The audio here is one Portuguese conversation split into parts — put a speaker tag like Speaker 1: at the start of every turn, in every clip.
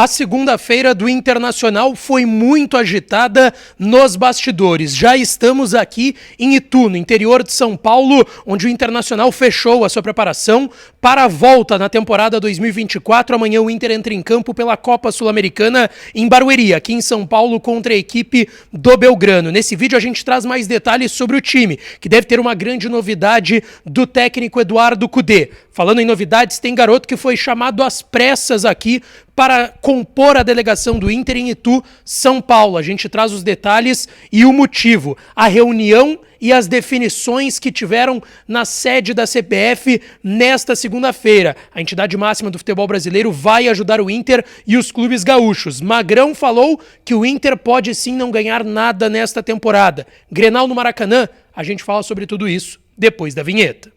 Speaker 1: A segunda-feira do Internacional foi muito agitada nos bastidores. Já estamos aqui em Itu, no interior de São Paulo, onde o Internacional fechou a sua preparação para a volta na temporada 2024. Amanhã o Inter entra em campo pela Copa Sul-Americana em Barueri, aqui em São Paulo, contra a equipe do Belgrano. Nesse vídeo a gente traz mais detalhes sobre o time, que deve ter uma grande novidade do técnico Eduardo Cudê. Falando em novidades, tem garoto que foi chamado às pressas aqui para compor a delegação do Inter em Itu, São Paulo. A gente traz os detalhes e o motivo, a reunião e as definições que tiveram na sede da CBF nesta segunda-feira. A entidade máxima do futebol brasileiro vai ajudar o Inter e os clubes gaúchos. Magrão falou que o Inter pode sim não ganhar nada nesta temporada. Grenal no Maracanã, a gente fala sobre tudo isso depois da vinheta.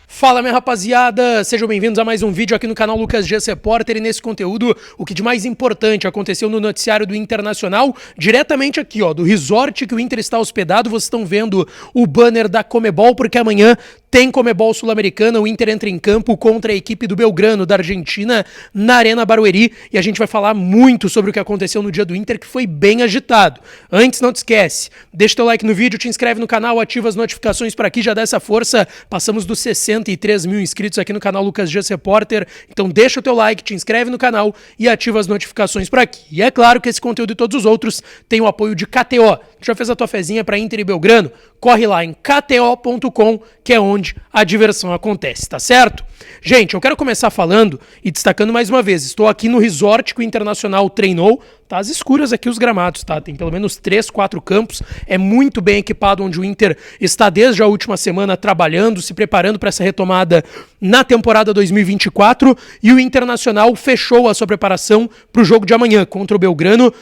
Speaker 1: Fala, minha rapaziada, sejam bem-vindos a mais um vídeo aqui no canal Lucas G Repórter, e nesse conteúdo o que de mais importante aconteceu no noticiário do Internacional, diretamente aqui, ó, do resort que o Inter está hospedado. Vocês estão vendo o banner da Comebol, porque amanhã tem Comebol Sul-Americana. O Inter entra em campo contra a equipe do Belgrano, da Argentina, na Arena Barueri, e a gente vai falar muito sobre o que aconteceu no dia do Inter, que foi bem agitado. Antes, não te esquece, deixa teu like no vídeo, te inscreve no canal, ativa as notificações para aqui, já dá essa força. Passamos dos 63 mil inscritos aqui no canal Lucas G Repórter, então deixa o teu like, te inscreve no canal e ativa as notificações por aqui. E é claro que esse conteúdo e todos os outros têm o apoio de KTO. Já fez a tua fezinha para Inter e Belgrano? Corre lá em kto.com, que é onde a diversão acontece, tá certo? Gente, eu quero começar falando e destacando mais uma vez, estou aqui no resort que o Internacional treinou, tá às escuras aqui os gramados, tá? Tem pelo menos 3, 4 campos, é muito bem equipado, onde o Inter está desde a última semana trabalhando, se preparando para essa retomada na temporada 2024, e o Internacional fechou a sua preparação para o jogo de amanhã contra o Belgrano,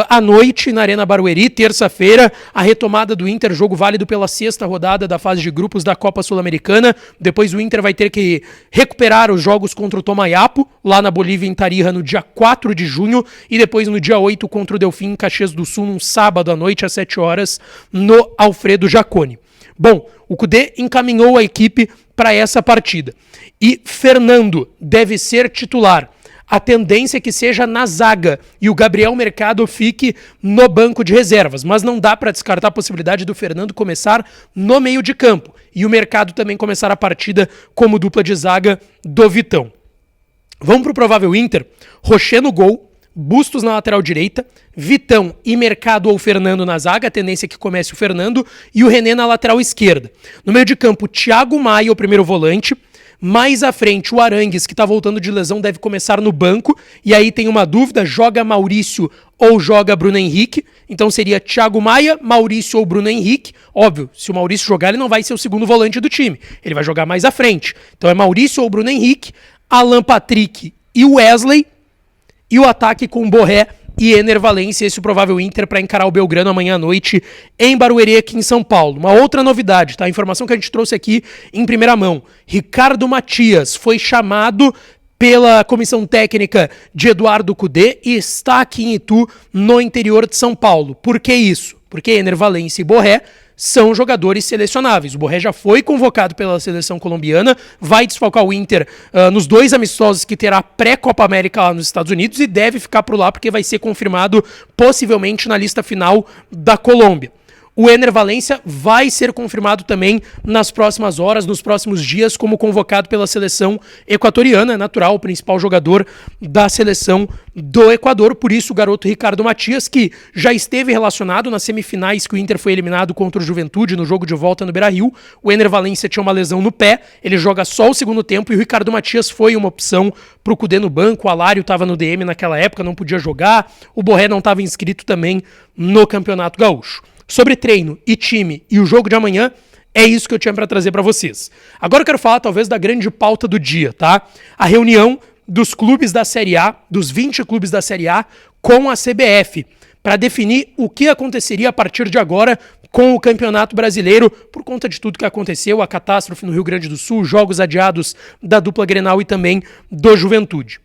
Speaker 1: à noite na Arena Barueri, terça-feira, a retomada do Inter, jogo válido pela 6ª rodada da fase de grupos da Copa Sul-Americana. Depois o Inter vai ter que recuperar os jogos contra o Tomayapo, lá na Bolívia, em Tarija, no dia 4 de junho, e depois no dia 8 contra o Delfim, em Caxias do Sul, num sábado à noite, às 7 horas, no Alfredo Jaconi. Bom, o Cudê encaminhou a equipe para essa partida. E Fernando deve ser titular. A tendência é que seja na zaga e o Gabriel Mercado fique no banco de reservas, mas não dá para descartar a possibilidade do Fernando começar no meio de campo e o Mercado também começar a partida como dupla de zaga do Vitão. Vamos para o provável Inter: Rocher no gol, Bustos na lateral direita, Vitão e Mercado ou Fernando na zaga, a tendência é que comece o Fernando, e o René na lateral esquerda. No meio de campo, Thiago Maia, o primeiro volante. Mais à frente, o Arangues, que está voltando de lesão, deve começar no banco. E aí tem uma dúvida: joga Maurício ou joga Bruno Henrique? Então seria Thiago Maia, Maurício ou Bruno Henrique. Óbvio, se o Maurício jogar, ele não vai ser o segundo volante do time. Ele vai jogar mais à frente. Então é Maurício ou Bruno Henrique, Alan Patrick e Wesley. E o ataque com Borré e Ener Valencia, esse é o provável Inter para encarar o Belgrano amanhã à noite em Barueri, aqui em São Paulo. Uma outra novidade, tá? A informação que a gente trouxe aqui em primeira mão: Ricardo Matias foi chamado pela comissão técnica de Eduardo Cudê e está aqui em Itu, no interior de São Paulo. Por que isso? Porque Ener Valencia e Borré são jogadores selecionáveis. O Borré já foi convocado pela seleção colombiana, vai desfalcar o Inter nos 2 amistosos que terá pré-Copa América lá nos Estados Unidos, e deve ficar por lá porque vai ser confirmado possivelmente na lista final da Colômbia. O Ener Valencia vai ser confirmado também nas próximas horas, nos próximos dias, como convocado pela seleção equatoriana, natural, o principal jogador da seleção do Equador. Por isso, o garoto Ricardo Matias, que já esteve relacionado nas semifinais que o Inter foi eliminado contra o Juventude no jogo de volta no Beira-Rio. O Ener Valencia tinha uma lesão no pé, ele joga só o segundo tempo, e o Ricardo Matias foi uma opção para o Cudê no banco. O Alário estava no DM naquela época, não podia jogar. O Borré não estava inscrito também no Campeonato Gaúcho. Sobre treino e time e o jogo de amanhã, é isso que eu tinha para trazer para vocês. Agora eu quero falar talvez da grande pauta do dia, tá? A reunião dos clubes da Série A, dos 20 clubes da Série A, com a CBF, para definir o que aconteceria a partir de agora com o Campeonato Brasileiro, por conta de tudo que aconteceu, a catástrofe no Rio Grande do Sul, jogos adiados da dupla Grenal e também do Juventude.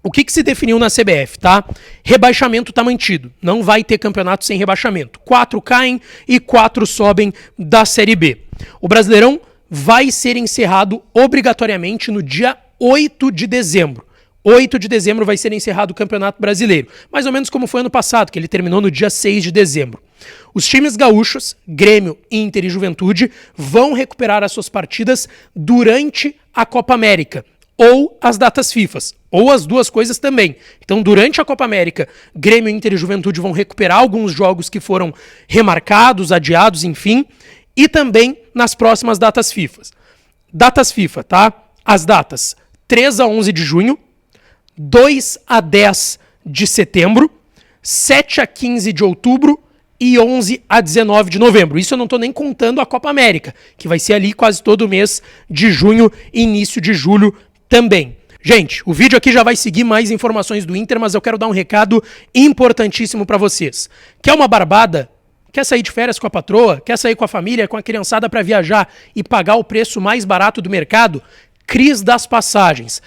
Speaker 1: O que se definiu na CBF, tá? Rebaixamento tá mantido. Não vai ter campeonato sem rebaixamento. 4 caem e 4 sobem da Série B. O Brasileirão vai ser encerrado obrigatoriamente no dia 8 de dezembro. 8 de dezembro vai ser encerrado o Campeonato Brasileiro. Mais ou menos como foi ano passado, que ele terminou no dia 6 de dezembro. Os times gaúchos, Grêmio, Inter e Juventude, vão recuperar as suas partidas durante a Copa América. Ou as datas FIFA, ou as duas coisas também. Então, durante a Copa América, Grêmio, Inter e Juventude vão recuperar alguns jogos que foram remarcados, adiados, enfim, e também nas próximas datas FIFA. Datas FIFA, tá? As datas 3 a 11 de junho, 2 a 10 de setembro, 7 a 15 de outubro e 11 a 19 de novembro. Isso eu não estou nem contando a Copa América, que vai ser ali quase todo mês de junho e início de julho também. Gente, o vídeo aqui já vai seguir mais informações do Inter, mas eu quero dar um recado importantíssimo para vocês. Quer uma barbada? Quer sair de férias com a patroa? Quer sair com a família, com a criançada para viajar e pagar o preço mais barato do mercado? Cris das Passagens.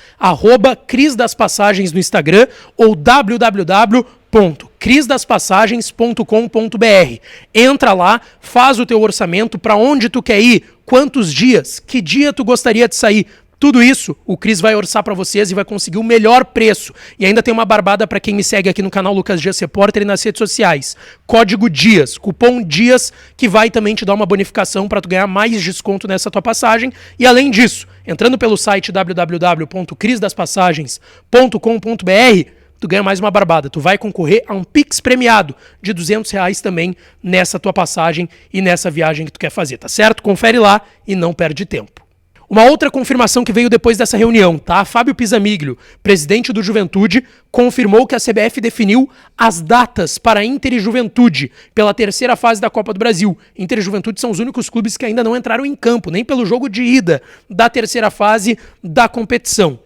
Speaker 1: @Cris das Passagens no Instagram ou www.crisdaspassagens.com.br. Entra lá, faz o teu orçamento, para onde tu quer ir, quantos dias, que dia tu gostaria de sair. Tudo isso o Cris vai orçar para vocês e vai conseguir o melhor preço. E ainda tem uma barbada para quem me segue aqui no canal Lucas Dias Repórter e nas redes sociais. Código DIAS, cupom DIAS, que vai também te dar uma bonificação para tu ganhar mais desconto nessa tua passagem. E além disso, entrando pelo site www.crisdaspassagens.com.br, tu ganha mais uma barbada. Tu vai concorrer a um Pix premiado de R$200 também nessa tua passagem e nessa viagem que tu quer fazer, tá certo? Confere lá e não perde tempo. Uma outra confirmação que veio depois dessa reunião, tá? Fábio Pisamiglio, presidente do Juventude, confirmou que a CBF definiu as datas para Inter e Juventude pela terceira fase da Copa do Brasil. Inter e Juventude são os únicos clubes que ainda não entraram em campo, nem pelo jogo de ida da terceira fase da competição.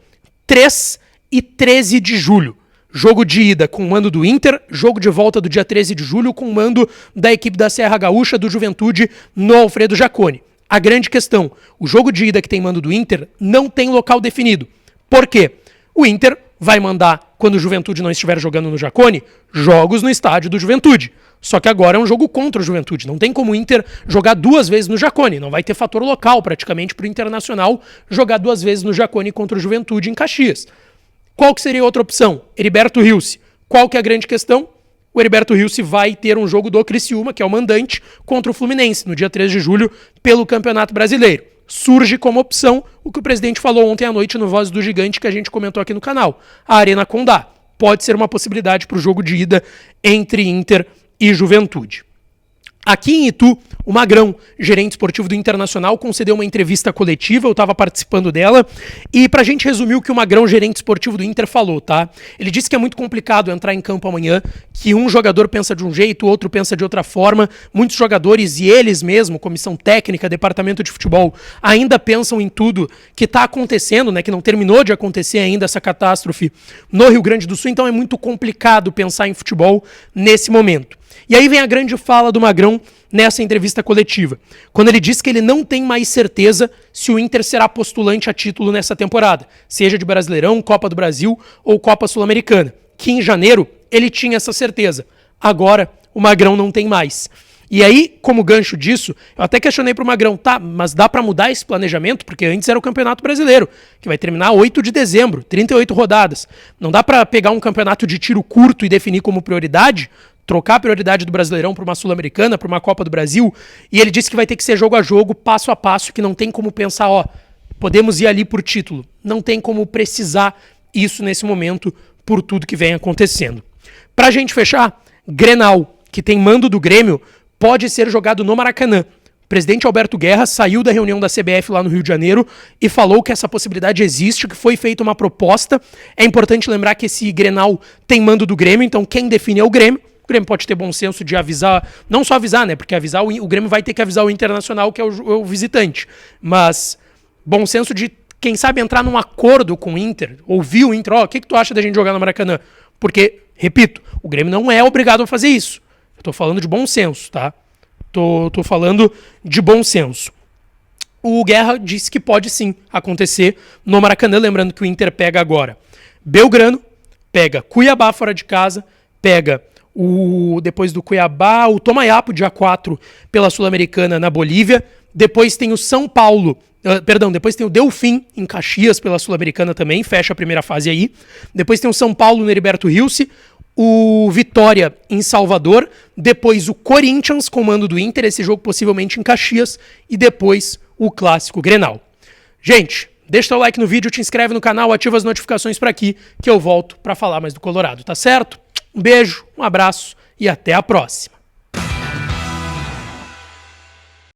Speaker 1: 3 e 13 de julho. Jogo de ida com o mando do Inter, jogo de volta do dia 13 de julho com o mando da equipe da Serra Gaúcha do Juventude no Alfredo Jaconi. A grande questão, o jogo de ida que tem mando do Inter não tem local definido. Por quê? O Inter vai mandar, quando o Juventude não estiver jogando no Jaconi, jogos no estádio do Juventude. Só que agora é um jogo contra o Juventude. Não tem como o Inter jogar 2 vezes no Jaconi. Não vai ter fator local praticamente para o Internacional jogar 2 vezes no Jaconi contra o Juventude em Caxias. Qual que seria outra opção? Heriberto Rilse. Qual que é a grande questão? O Heriberto Rilse vai ter um jogo do Criciúma, que é o mandante, contra o Fluminense, no dia 3 de julho, pelo Campeonato Brasileiro. Surge como opção o que o presidente falou ontem à noite no Voz do Gigante, que a gente comentou aqui no canal. A Arena Condá. Pode ser uma possibilidade para o jogo de ida entre Inter e Juventude. Aqui em Itu, o Magrão, gerente esportivo do Internacional, concedeu uma entrevista coletiva, eu estava participando dela, e pra gente resumir o que o Magrão, gerente esportivo do Inter, falou, tá? Ele disse que é muito complicado entrar em campo amanhã, que um jogador pensa de um jeito, o outro pensa de outra forma, muitos jogadores e eles mesmo, comissão técnica, departamento de futebol, ainda pensam em tudo que está acontecendo, né, que não terminou de acontecer ainda essa catástrofe no Rio Grande do Sul, então é muito complicado pensar em futebol nesse momento. E aí vem a grande fala do Magrão nessa entrevista coletiva, quando ele diz que ele não tem mais certeza se o Inter será postulante a título nessa temporada, seja de Brasileirão, Copa do Brasil ou Copa Sul-Americana, que em janeiro ele tinha essa certeza. Agora o Magrão não tem mais. E aí, como gancho disso, eu até questionei pro Magrão, tá, mas dá para mudar esse planejamento? Porque antes era o Campeonato Brasileiro, que vai terminar 8 de dezembro, 38 rodadas. Não dá para pegar um campeonato de tiro curto e definir como prioridade? Trocar a prioridade do Brasileirão para uma Sul-Americana, para uma Copa do Brasil, e ele disse que vai ter que ser jogo a jogo, passo a passo, que não tem como pensar, ó, podemos ir ali por título. Não tem como precisar isso nesse momento por tudo que vem acontecendo. Pra gente fechar, Grenal, que tem mando do Grêmio, pode ser jogado no Maracanã. O presidente Alberto Guerra saiu da reunião da CBF lá no Rio de Janeiro e falou que essa possibilidade existe, que foi feita uma proposta. É importante lembrar que esse Grenal tem mando do Grêmio, então quem define é o Grêmio. O Grêmio pode ter bom senso de avisar, não só avisar, né? Porque avisar o Grêmio vai ter que avisar o Internacional, que é o visitante. Mas bom senso de, quem sabe, entrar num acordo com o Inter, ouvir o Inter, ó, o que tu acha da gente jogar no Maracanã? Porque, repito, o Grêmio não é obrigado a fazer isso. Eu tô falando de bom senso, tá? Tô falando de bom senso. O Guerra disse que pode sim acontecer no Maracanã, lembrando que o Inter pega agora Belgrano, pega Cuiabá fora de casa, pega depois do Cuiabá, o Tomayapo, dia 4, pela Sul-Americana na Bolívia. Depois tem o São Paulo, depois tem o Delfim em Caxias pela Sul-Americana também, fecha a primeira fase aí. Depois tem o São Paulo no Heriberto Rilse, o Vitória em Salvador, depois o Corinthians, comando do Inter, esse jogo possivelmente em Caxias, e depois o Clássico Grenal. Gente, deixa o like no vídeo, te inscreve no canal, ativa as notificações para aqui, que eu volto para falar mais do Colorado, tá certo? Um beijo, um abraço e até a próxima.